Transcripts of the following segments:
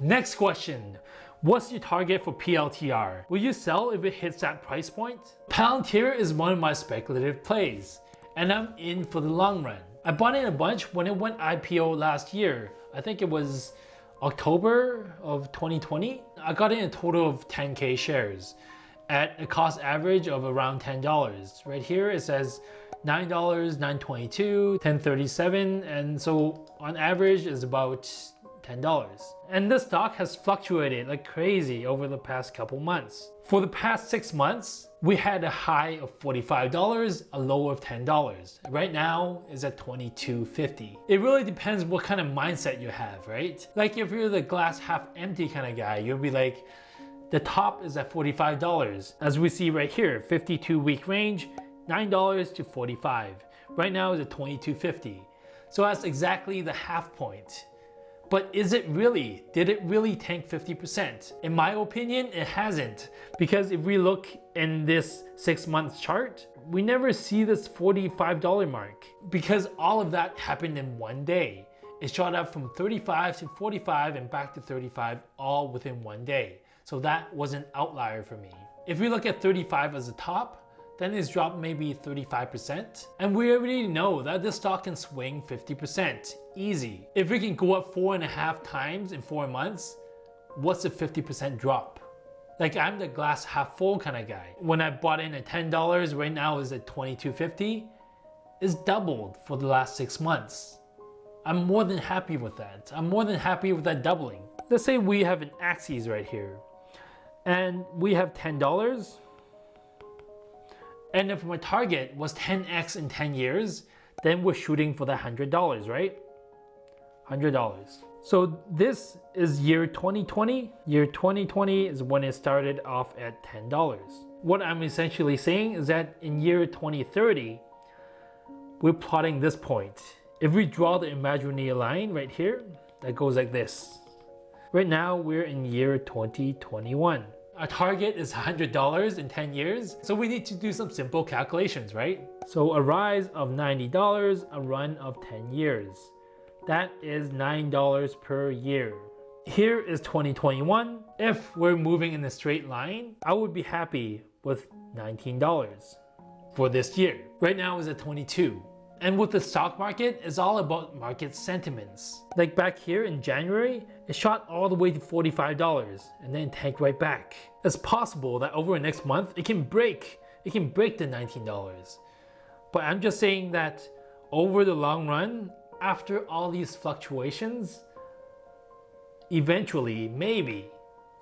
Next question. What's your target for PLTR? Will you sell if it hits that price point? Palantir is one of my speculative plays, and I'm in for the long run. I bought in a bunch when it went IPO last year. I think it was October of 2020. I got in a total of 10K shares at a cost average of around $10. Right here it says $9, $9.22, $10.37, and so on average is about $10. And this stock has fluctuated like crazy over the past couple months. For the past 6 months, we had a high of $45, a low of $10. Right now is at $22.50. It really depends what kind of mindset you have, right? Like if you're the glass half empty kind of guy, you'll be like, the top is at $45. As we see right here, 52-week range, $9 to $45. Right now is at $22.50. So that's exactly the half point. But is it really? Did it really tank 50%? In my opinion, it hasn't. Because if we look in this 6 month chart, we never see this $45 mark. Because all of that happened in one day. It shot up from 35 to 45 and back to 35 all within one day. So that was an outlier for me. If we look at 35 as a top, then it's dropped maybe 35%. And we already know that this stock can swing 50%, easy. If it can go up 4.5 times in 4 months, what's a 50% drop? Like I'm the glass half full kind of guy. When I bought in at $10, right now is at $22.50. It's doubled for the last 6 months. I'm more than happy with that. I'm more than happy with that doubling. Let's say we have an axis right here and we have $10. And if my target was 10x in 10 years, then we're shooting for that $100, right? $100. So this is year 2020. Year 2020 is when it started off at $10. What I'm essentially saying is that in year 2030, we're plotting this point. If we draw the imaginary line right here, that goes like this. Right now, we're in year 2021. Our target is $100 in 10 years, so we need to do some simple calculations, right? So a rise of $90, a run of 10 years. That is $9 per year. Here is 2021. If we're moving in a straight line, I would be happy with $19 for this year. Right now is at 22. And with the stock market, it's all about market sentiments. Like back here in January, it shot all the way to $45 and then tanked right back. It's possible that over the next month, it can break the $19. But I'm just saying that over the long run, after all these fluctuations, eventually, maybe,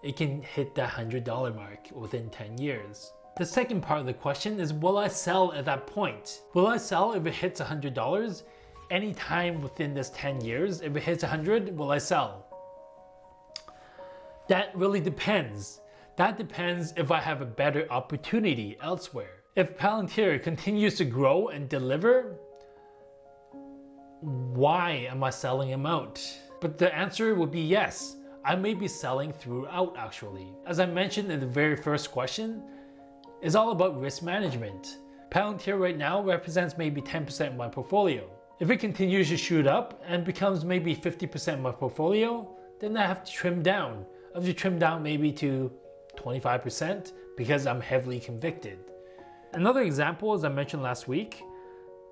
it can hit the $100 mark within 10 years. The second part of the question is, will I sell at that point? Will I sell if it hits $100? Anytime within this 10 years, if it hits 100, will I sell? That really depends. That depends if I have a better opportunity elsewhere. If Palantir continues to grow and deliver, why am I selling them out? But the answer would be yes. I may be selling throughout actually. As I mentioned in the very first question, it's all about risk management. Palantir right now represents maybe 10% of my portfolio. If it continues to shoot up and becomes maybe 50% of my portfolio, then I have to trim down. I have to trim down maybe to 25% because I'm heavily convicted. Another example, as I mentioned last week,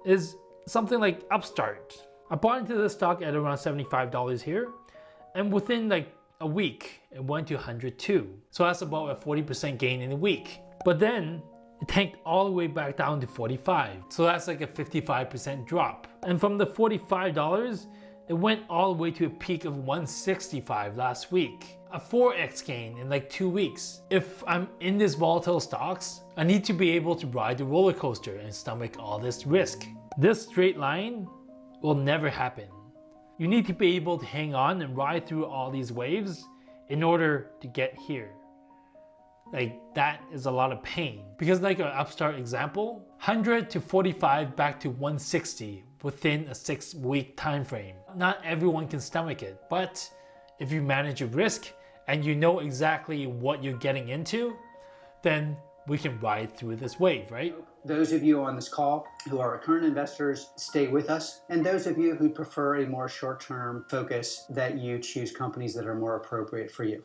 is something like Upstart. I bought into this stock at around $75 here, and within like a week, it went to 102. So that's about a 40% gain in a week. But then it tanked all the way back down to 45. So that's like a 55% drop. And from the $45, it went all the way to a peak of 165 last week. A 4x gain in like 2 weeks. If I'm in these volatile stocks, I need to be able to ride the roller coaster and stomach all this risk. This straight line will never happen. You need to be able to hang on and ride through all these waves in order to get here. Like that is a lot of pain. Because like an Upstart example, 100 to 45 back to 160 within a 6-week time frame. Not everyone can stomach it, but if you manage your risk and you know exactly what you're getting into, then we can ride through this wave, right? Those of you on this call who are current investors, stay with us. And those of you who prefer a more short-term focus, that you choose companies that are more appropriate for you.